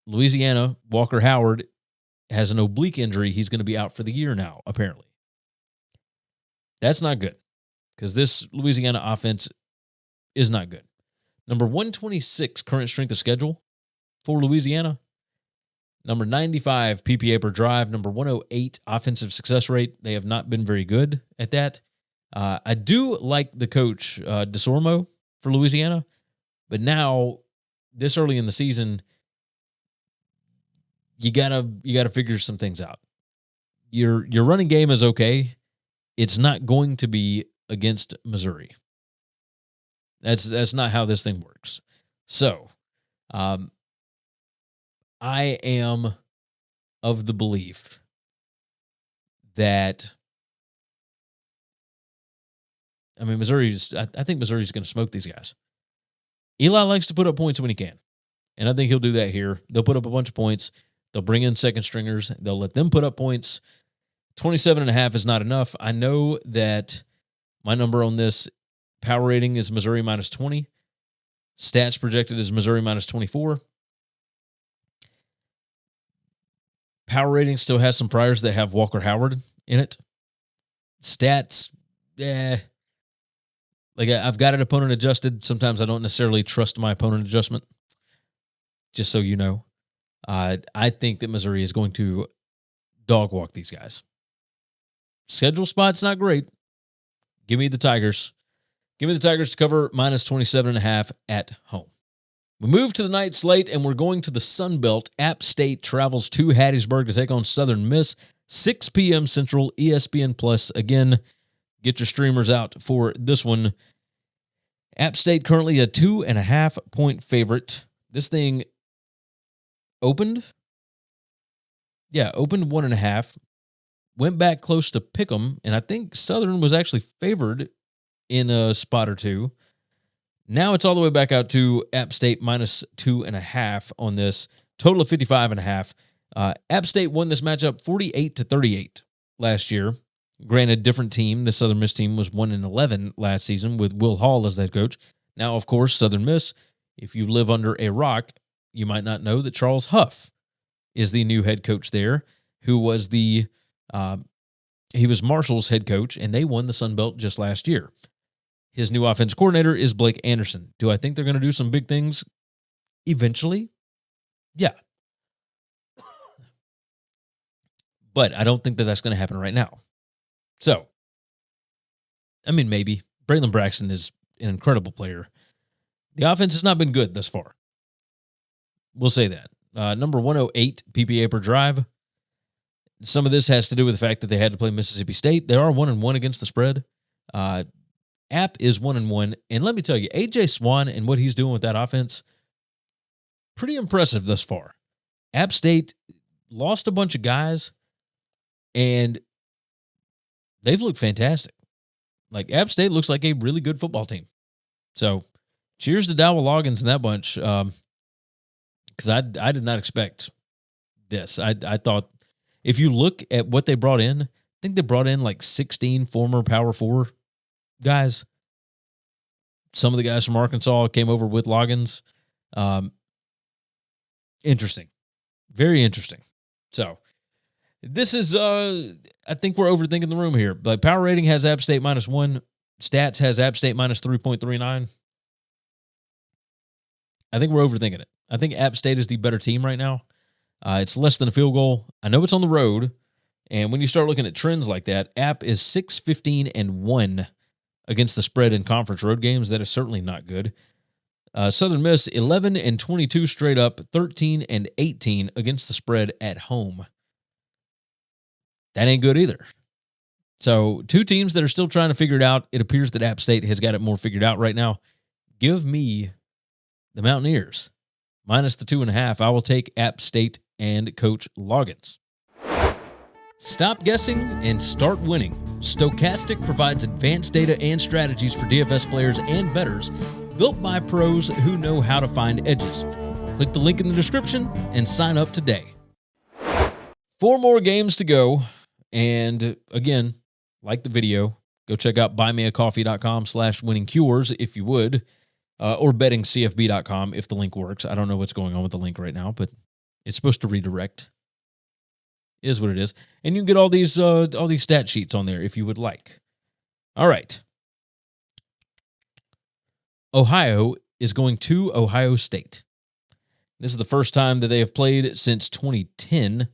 A: Louisiana, Walker Howard has an oblique injury. He's going to be out for the year now, apparently. That's not good because this Louisiana offense is not good. Number 126 current strength of schedule for Louisiana. Number 95 PPA per drive. Number 108 offensive success rate. They have not been very good at that. I do like the coach, DeSormo, for Louisiana, but now this early in the season, you gotta figure some things out. Your running game is okay. It's not going to be against Missouri. That's not how this thing works. So, um, I am of the belief that I think Missouri's going to smoke these guys. Eli likes to put up points when he can, and I think he'll do that here. They'll put up a bunch of points. They'll bring in second stringers. They'll let them put up points. 27.5 is not enough. I know that my number on this power rating is Missouri minus 20. Stats projected is Missouri minus 24. Power rating still has some priors that have Walker Howard in it. Stats, like I've got it opponent adjusted. Sometimes I don't necessarily trust my opponent adjustment. Just so you know, I think that Missouri is going to dog walk these guys. Schedule spot's not great. Give me the Tigers. Give me the Tigers to cover minus 27.5 at home. We move to the night slate, and we're going to the Sun Belt. App State travels to Hattiesburg to take on Southern Miss. 6 p.m. Central, ESPN Plus. Again, get your streamers out for this one. App State currently a 2.5-point favorite. This thing opened 1.5. Went back close to Pick'em, and I think Southern was actually favored in a spot or two. Now it's all the way back out to App State minus 2.5 on this. Total of 55.5. App State won this matchup 48-38 last year. Granted, different team. The Southern Miss team was 1-11 last season with Will Hall as head coach. Now, of course, Southern Miss, if you live under a rock, you might not know that Charles Huff is the new head coach there, who was he was Marshall's head coach, and they won the Sun Belt just last year. His new offense coordinator is Blake Anderson. Do I think they're going to do some big things eventually? Yeah. But I don't think that that's going to happen right now. So, maybe. Braylon Braxton is an incredible player. The offense has not been good thus far. We'll say that. Number 108 PPA per drive. Some of this has to do with the fact that they had to play Mississippi State. They are 1-1 against the spread. App is 1-1. And let me tell you, A.J. Swan and what he's doing with that offense, pretty impressive thus far. App State lost a bunch of guys, and they've looked fantastic. Like, App State looks like a really good football team. So, cheers to Dowell Loggins and that bunch, because I did not expect this. I thought, if you look at what they brought in, I think they brought in like 16 former Power 4 guys. Some of the guys from Arkansas came over with Loggins. Interesting. Very interesting. So, this is, I think we're overthinking the room here. Like, power rating has App State minus 1. Stats has App State minus 3.39. I think we're overthinking it. I think App State is the better team right now. It's less than a field goal. I know it's on the road. And when you start looking at trends like that, App is 6-15-1 against the spread in conference road games. That is certainly not good. Southern Miss, 11-22 straight up, 13-18 against the spread at home. That ain't good either. So, two teams that are still trying to figure it out. It appears that App State has got it more figured out right now. Give me the Mountaineers minus the 2.5. I will take App State and Coach Loggins. Stop guessing and start winning. Stochastic provides advanced data and strategies for DFS players and bettors, built by pros who know how to find edges. Click the link in the description and sign up today. 4 more games to go. And again, like the video, go check out buymeacoffee.com/winningcures if you would. Or bettingcfb.com if the link works. I don't know what's going on with the link right now, but it's supposed to redirect. It is what it is. And you can get all these stat sheets on there if you would like. All right. Ohio is going to Ohio State. This is the first time that they have played since 2010.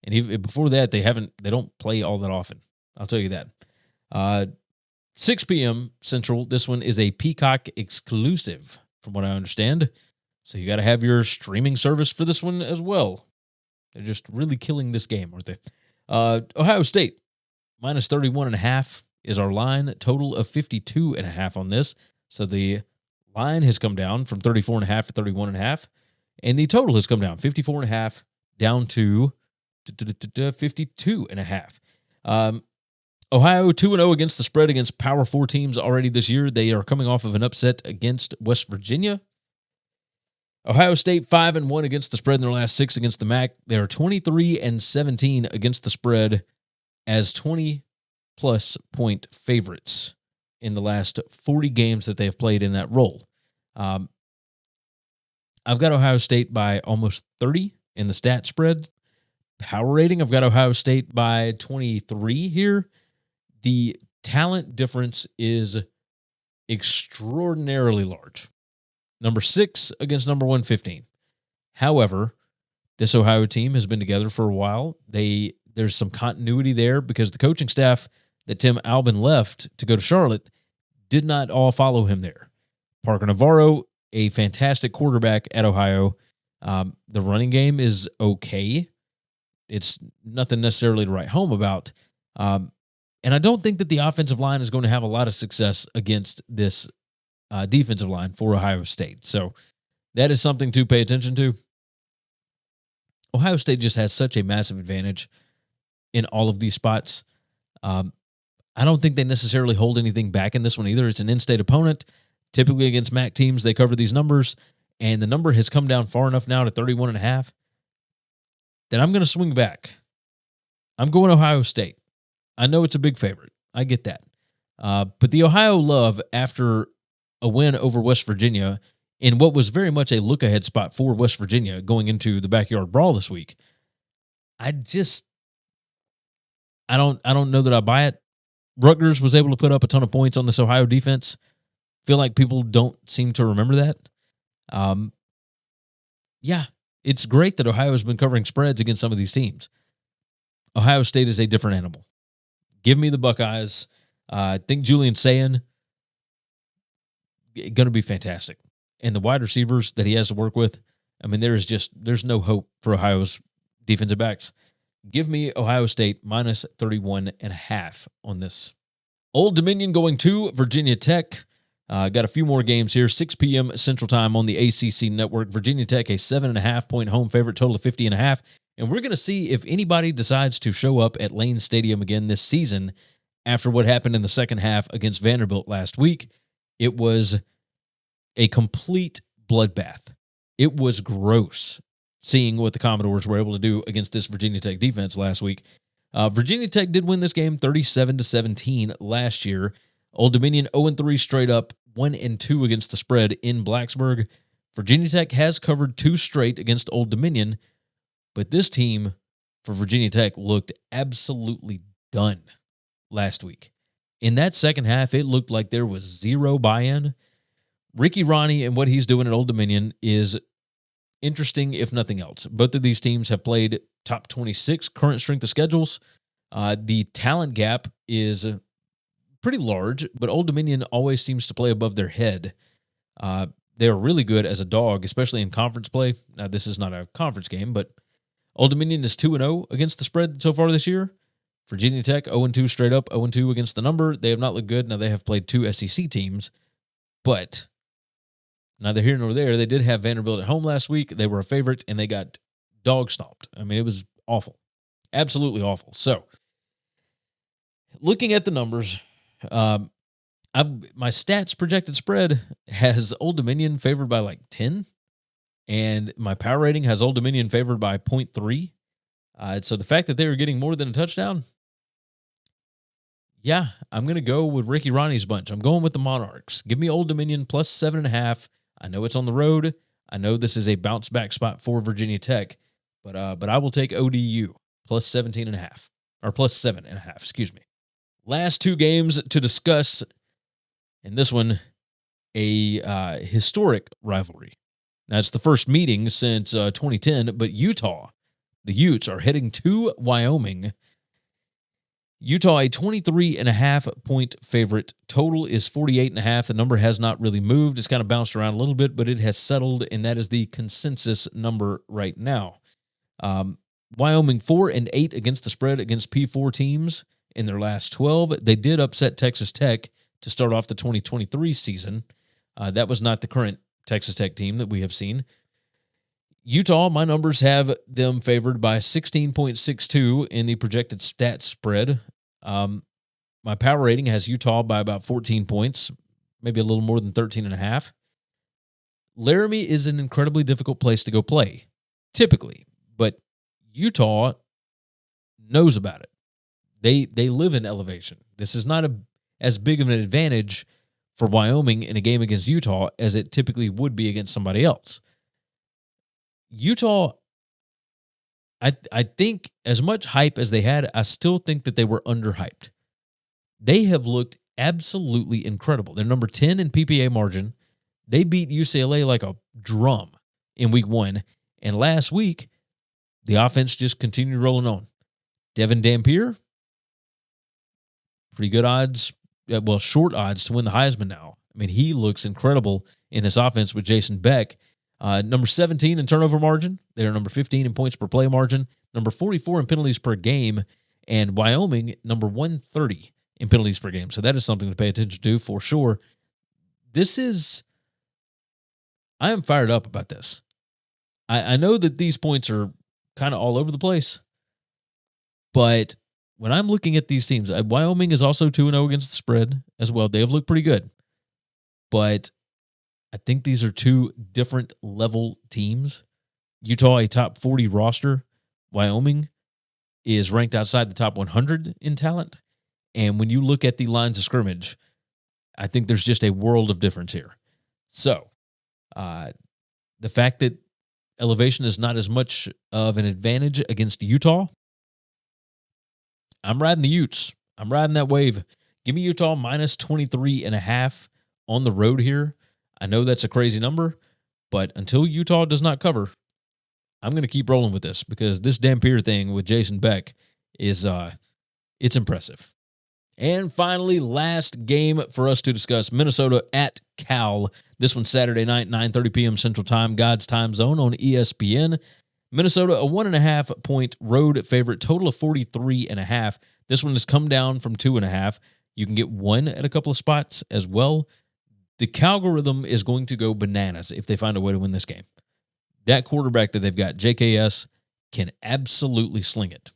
A: And even before that, they don't play all that often. I'll tell you that. 6 p.m. Central. This one is a Peacock exclusive, from what I understand. So you got to have your streaming service for this one as well. They're just really killing this game, aren't they? Ohio State, minus 31.5 is our line. Total of 52.5 on this. So the line has come down from 34.5 to 31.5, and the total has come down 54.5 down to 52.5. Ohio 2-0 against the spread against Power 4 teams already this year. They are coming off of an upset against West Virginia. Ohio State 5-1 against the spread in their last 6 against the MAC. They are 23-17 against the spread as 20-plus point favorites in the last 40 games that they have played in that role. I've got Ohio State by almost 30 in the stat spread. Power rating, I've got Ohio State by 23 here. The talent difference is extraordinarily large. Number 6 against number 115. However, this Ohio team has been together for a while. There's some continuity there because the coaching staff that Tim Albin left to go to Charlotte did not all follow him there. Parker Navarro, a fantastic quarterback at Ohio. The running game is okay. It's nothing necessarily to write home about. And I don't think that the offensive line is going to have a lot of success against this defensive line for Ohio State. So that is something to pay attention to. Ohio State just has such a massive advantage in all of these spots. I don't think they necessarily hold anything back in this one either. It's an in-state opponent. Typically against MAC teams, they cover these numbers, and the number has come down far enough now to 31.5 that I'm going to swing back. I'm going Ohio State. I know it's a big favorite. I get that. But the Ohio love after a win over West Virginia in what was very much a look-ahead spot for West Virginia going into the backyard brawl this week, I don't know that I buy it. Rutgers was able to put up a ton of points on this Ohio defense. Feel like people don't seem to remember that. Yeah, it's great that Ohio has been covering spreads against some of these teams. Ohio State is a different animal. Give me the Buckeyes. I think Julian Sayin going to be fantastic. And the wide receivers that he has to work with, I mean, there's no hope for Ohio's defensive backs. Give me Ohio State minus 31.5 on this. Old Dominion going to Virginia Tech. Got a few more games here. 6 p.m. Central Time on the ACC Network. Virginia Tech, a 7.5-point home favorite, total of 50.5. And we're going to see if anybody decides to show up at Lane Stadium again this season after what happened in the second half against Vanderbilt last week. It was a complete bloodbath. It was gross seeing what the Commodores were able to do against this Virginia Tech defense last week. Virginia Tech did win this game 37-17 last year. Old Dominion 0-3 straight up, 1-2 against the spread in Blacksburg. Virginia Tech has covered 2 straight against Old Dominion, but this team for Virginia Tech looked absolutely done last week. In that second half, it looked like there was zero buy-in. Ricky Ronnie and what he's doing at Old Dominion is interesting, if nothing else. Both of these teams have played top 26 current strength of schedules. The talent gap is pretty large, but Old Dominion always seems to play above their head. They are really good as a dog, especially in conference play. Now, this is not a conference game, but Old Dominion is 2-0 against the spread so far this year. Virginia Tech 0-2 straight up, 0-2 against the number. They have not looked good. Now, they have played 2 SEC teams, but neither here nor there. They did have Vanderbilt at home last week. They were a favorite, and they got dog stomped. I mean, it was awful. Absolutely awful. So, looking at the numbers, my stats projected spread has Old Dominion favored by like 10, and my power rating has Old Dominion favored by 0.3. So the fact that they were getting more than a touchdown, yeah, I'm going to go with Ricky Ronnie's bunch. I'm going with the Monarchs. Give me Old Dominion plus 7.5. I know it's on the road. I know this is a bounce back spot for Virginia Tech, but I will take ODU plus 17.5 or plus 7.5. Excuse me. Last 2 games to discuss, and this one, a historic rivalry. Now, it's the first meeting since 2010, but Utah, the Utes, are heading to Wyoming. Utah, a 23.5-point favorite. Total is 48.5. The number has not really moved. It's kind of bounced around a little bit, but it has settled, and that is the consensus number right now. Wyoming 4-8 against the spread against P4 teams in their last 12. They did upset Texas Tech to start off the 2023 season. That was not the current Texas Tech team that we have seen. Utah, my numbers have them favored by 16.62 in the projected stat spread. My power rating has Utah by about 14 points, maybe a little more than 13.5. Laramie is an incredibly difficult place to go play, typically, but Utah knows about it. They live in elevation. This is not as big of an advantage for Wyoming in a game against Utah as it typically would be against somebody else. Utah, I think as much hype as they had, I still think that they were underhyped. They have looked absolutely incredible. They're number 10 in PPA margin. They beat UCLA like a drum in week 1. And last week, the offense just continued rolling on. Devin Dampier, pretty good odds. Well, short odds to win the Heisman now. I mean, he looks incredible in this offense with Jason Beck. Number 17 in turnover margin. They're number 15 in points per play margin. Number 44 in penalties per game. And Wyoming, number 130 in penalties per game. So that is something to pay attention to for sure. I am fired up about this. I know that these points are kind of all over the place, but when I'm looking at these teams, Wyoming is also 2-0 against the spread as well. They have looked pretty good, but I think these are two different level teams. Utah, a top 40 roster. Wyoming is ranked outside the top 100 in talent. And when you look at the lines of scrimmage, I think there's just a world of difference here. So, the fact that elevation is not as much of an advantage against Utah, I'm riding the Utes. I'm riding that wave. Give me Utah minus 23.5 on the road here. I know that's a crazy number, but until Utah does not cover, I'm going to keep rolling with this because this Dampier thing with Jason Beck is it's impressive. And finally, last game for us to discuss, Minnesota at Cal. This one's Saturday night, 9:30 p.m. Central Time, God's time zone on ESPN. Minnesota, a 1.5 point road favorite, total of 43.5. This one has come down from 2.5. You can get 1 at a couple of spots as well. The Calgorithm is going to go bananas if they find a way to win this game. That quarterback that they've got, JKS, can absolutely sling it.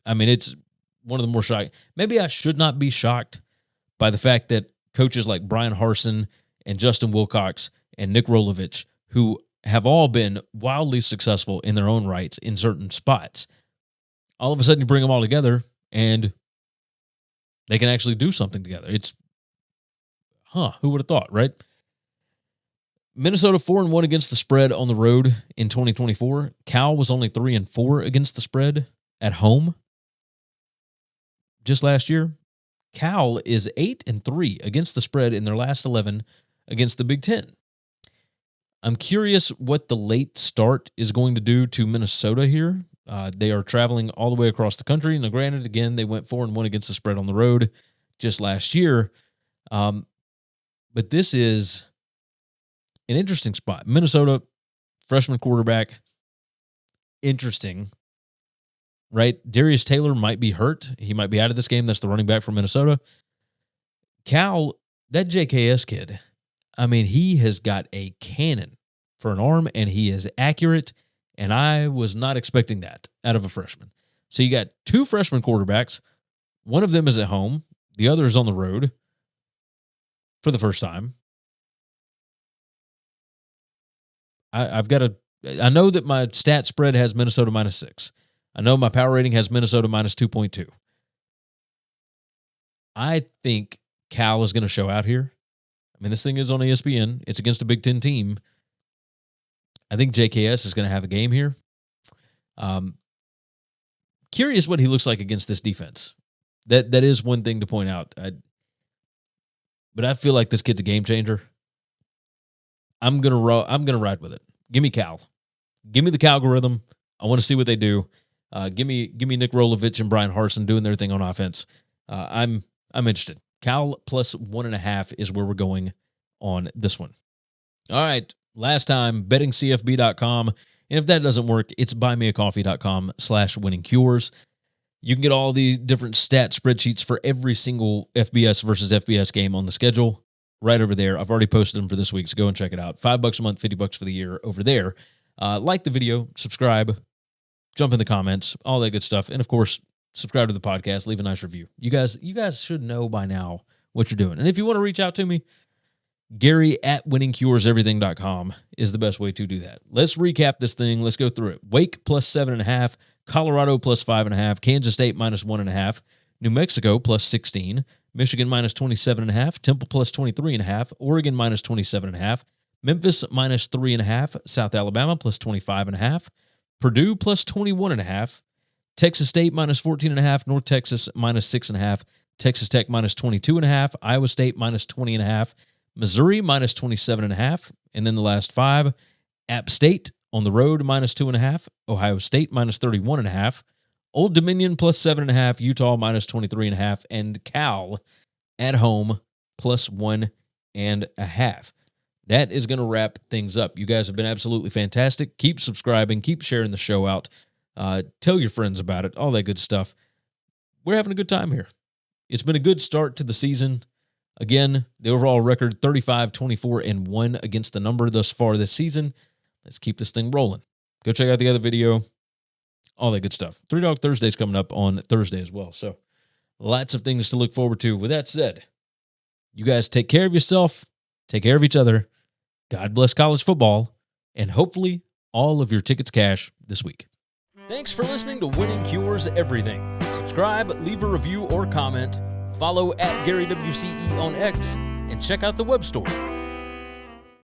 A: I mean, it's one of the more shocking. Maybe I should not be shocked by the fact that coaches like Brian Harsin and Justin Wilcox and Nick Rolovich, who have all been wildly successful in their own rights in certain spots, all of a sudden you bring them all together and they can actually do something together. It's, who would have thought, right? Minnesota 4-1 against the spread on the road in 2024. Cal was only 3-4 against the spread at home just last year. Cal is 8-3 against the spread in their last 11 against the Big Ten. I'm curious what the late start is going to do to Minnesota here. They are traveling all the way across the country. Now, granted, again, they went 4-1 against the spread on the road just last year. But this is an interesting spot. Minnesota, freshman quarterback, interesting, right? Darius Taylor might be hurt. He might be out of this game. That's the running back from Minnesota. Cal, that JKS kid, I mean, he has got a cannon for an arm, and he is accurate, and I was not expecting that out of a freshman. So you got 2 freshman quarterbacks. One of them is at home. The other is on the road for the first time. I know that my stat spread has Minnesota -6. I know my power rating has Minnesota -2.2. I think Cal is going to show out here. I mean, this thing is on ESPN. It's against a Big Ten team. I think JKS is going to have a game here. Curious what he looks like against this defense. That is one thing to point out. But I feel like this kid's a game changer. I'm gonna ride with it. Give me Cal. Give me the Calgorithm. I want to see what they do. Give me Nick Rolovich and Brian Harsin doing their thing on offense. I'm interested. Cal plus 1.5 is where we're going on this one. All right. Last time, bettingcfb.com. And if that doesn't work, it's buymeacoffee.com/winningcures. You can get all the different stat spreadsheets for every single FBS versus FBS game on the schedule right over there. I've already posted them for this week, so go and check it out. $5 a month, $50 for the year over there. Like the video, subscribe, jump in the comments, all that good stuff. And of course, subscribe to the podcast, leave a nice review. You guys should know by now what you're doing. And if you want to reach out to me, Gary at winningcureseverything.com is the best way to do that. Let's recap this thing. Let's go through it. Wake plus 7.5, Colorado plus 5.5, Kansas State minus 1.5, New Mexico plus 16, Michigan minus 27.5, Temple plus 23.5, Oregon minus 27.5, Memphis minus 3.5, South Alabama plus 25.5, Purdue plus 21.5, Texas State minus 14.5, North Texas minus 6.5, Texas Tech minus 22.5, Iowa State minus 20.5, Missouri minus 27.5, and then the last 5, App State on the road minus 2.5, Ohio State minus 31.5, Old Dominion plus 7.5, Utah minus 23.5, and Cal at home plus 1.5. That is going to wrap things up. You guys have been absolutely fantastic. Keep subscribing, keep sharing the show out, tell your friends about it, all that good stuff. We're having a good time here. It's been a good start to the season. Again, the overall record 35-24-1 against the number thus far this season. Let's keep this thing rolling. Go check out the other video. All that good stuff. 3 Dog Thursday's coming up on Thursday as well. So lots of things to look forward to. With that said, you guys take care of yourself. Take care of each other. God bless college football. And hopefully all of your tickets cash this week. Thanks for listening to Winning Cures Everything. Subscribe, leave a review or comment. Follow at Gary WCE on X, and check out the web store,